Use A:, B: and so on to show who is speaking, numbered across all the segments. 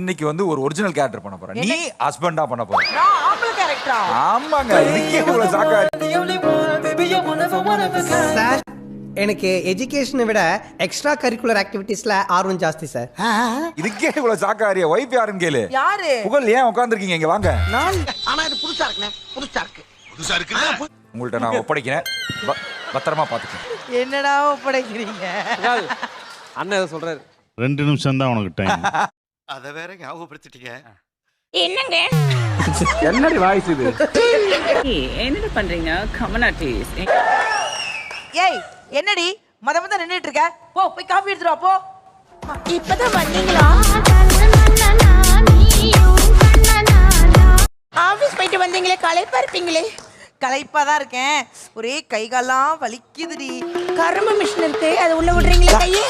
A: இன்னைக்கு வந்து ஒரு ஒரிஜினல் கேரக்டர் பண்ண போறேன். நீ ஹஸ்பண்டா பண்ண போற.
B: நான் ஆம்பளை கேரக்டரா?
A: ஆமாங்க. இதுக்கே இவ்வளவு சாக்காரி.
C: சார் எனக்கு எஜுகேஷனை விட எக்ஸ்ட்ரா கரிக்குலர் ஆக்டிவிட்டீஸ்ல ஆர்வம் ஜாஸ்தி சார்.
A: இதுக்கே இவ்வளவு சாக்காரியா? வைஃப் யாருன்னு கேளு.
B: யாரு?
A: புகழ் ஏன் உட்கார்ந்திருக்கீங்க? இங்க வாங்க.
D: ஆனா இது புதுசா இருக்குண்ணே. புதுசா இருக்கு.
A: உங்கள்ட்ட நான் ஒப்படைக்கிறேன். பத்திரமா பாத்துக்கங்க.
B: என்னடா ஒப்படைக்கிறீங்க?
E: அண்ணன் ஏதோ சொல்றாரு.
F: 2 நிமிஷம் தான் உனக்கு டைம்.
D: அத வேற ஞாபகப்படுத்திட்டீங்க.
G: என்னங்க
E: என்னடி வாய்ஸ் இது?
G: என்ன பண்றீங்க? கமனா ப்ளீஸ்.
B: ஏய் என்னடி மத நின்னுட்டு இருக்க? போ போய் காபி எடுத்துட்டு வா போ.
G: இப்பதான் வந்தீங்களா? ஆபீஸ் போயிட்டு வந்தீங்களே, களைப்பா இருப்பீங்களே.
B: களைப்பா தான் இருக்கேன். ஒரே கை கால்லாம் வலிக்குதுடி.
G: கரும்பு மிஷின் இருக்கு, அது உள்ள விடுறீங்களே கையே.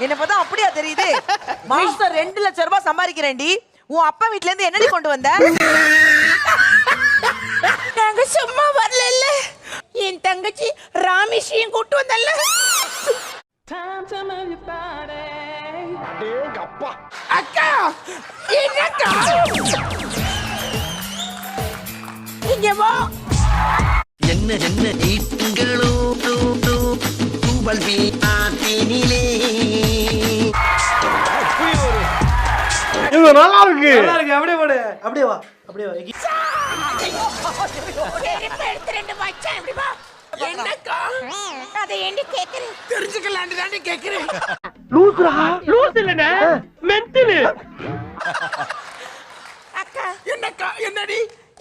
B: என்ன பார்த்தா அப்படியா தெரியுது? மாசம் 2 லட்சம் ரூபாய் சம்பாதிக்கிறேன்டி. உன் அப்பா வீட்ல இருந்து என்னடி கொண்டு வந்த?
G: நாங்க சும்மா வரல. என் தங்கச்சி ராமேஷையும் கூட்டு வந்தல்ல. அக்கா என்னக்கா இங்க வா.
D: என்ன ஈட்டுங்களோ தூபல் வீட்டினிலே.
E: இது நல்லா இருக்கு.
C: அப்படியே போடு. அப்படியே வா. அப்படியே வா.
G: செருப்பு எடுத்து 2 வச்சா இப்படி வா. என்னக்கா அதை ஏண்டி கேக்குறேன்?
D: தெரிஞ்சுக்கலான்னு தானே கேக்குறேன்.
E: லூஸ் இல்லனே, மென்டல்.
G: அக்கா
D: என்னக்கா என்னடி?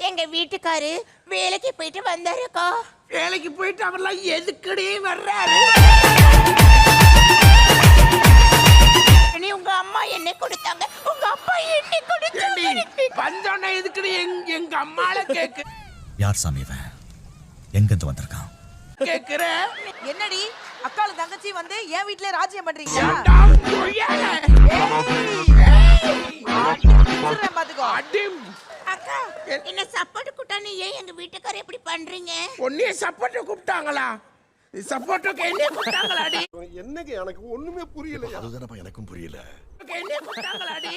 G: எங்க வீட்டுக்காரு வேலைக்கு போயிட்டு வந்தாருக்கா.
D: வேலைக்கு போயிட்டு அவர்லாம் எதுக்கடி வர்றாரு?
G: நீ உங்க அம்மா என்ன கொடுத்தாங்க, உங்க அப்பா என்ன கொடுத்தாங்க.
D: வந்தோன்னே எதுக்கடி எங்க அம்மால கேக்கு
H: யார் சாமி இவன்? எங்க இருந்து வந்திருக்கான்?
D: கேக்குற?
B: என்னடி அக்காளும் தங்கச்சி வந்து என் வீட்லயே ராஜ்யம் பண்றீங்க? பாத்துக்கோ.
G: அக்கா என்ன சப்போர்ட் கூட்டானே ஏன் எங்க வீட்டுக்காரர் எப்படி பண்றீங்க?
D: ஒன்னே சப்போர்ட் கூப்பிட்டாங்களா? சப்போர்ட்டுக்கு என்ன கூப்பிட்டாங்களாடி?
I: என்னங்க எனக்கு ஒண்ணுமே புரியல.
H: அதுதானப்பா எனக்கும் புரியல.
D: என்ன கூப்பிட்டாங்களாடி?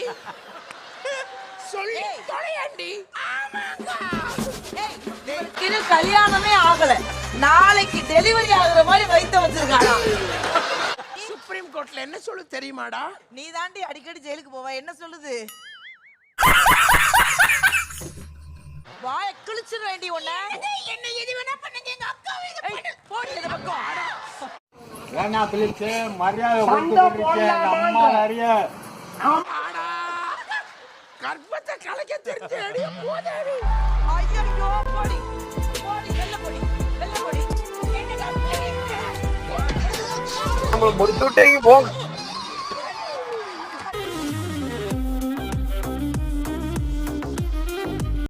D: சொல்லி தொலையாண்டி. ஆமாக்கா.
B: இவருக்கு கல்யாணமே ஆகல. நாளைக்கு டெலிவரி ஆகுற மாதிரி வைத்த வச்சிருக்கானா?
D: சுப்ரீம் கோர்ட்ல என்ன சொல்லு தெரியுமாடா?
B: நீ தாண்டி அடிக்கடி ஜெயிலுக்கு போவ. என்ன சொல்லுது? வாய கிழிச்சிர வேண்டி ஒண்ணே.
G: என்ன எது வேணா பண்ணுங்க, எங்க அக்காவை இத பண்ணு.
B: போடி இந்த பக்கம்.
E: ஏன்னா பிளிச்சு மரியாதை கொடுத்துக்கிட்டு அம்மா நிறைய
D: ஆடா. கர்ப்பத்தை கலைக்க தெரிஞ்ச அடி போதாடி.
B: ஐயோ போடி. போடி வெல்ல போடி. வெல்ல போடி.
E: நம்மள முடிச்சு விட்டீங்க போங்க.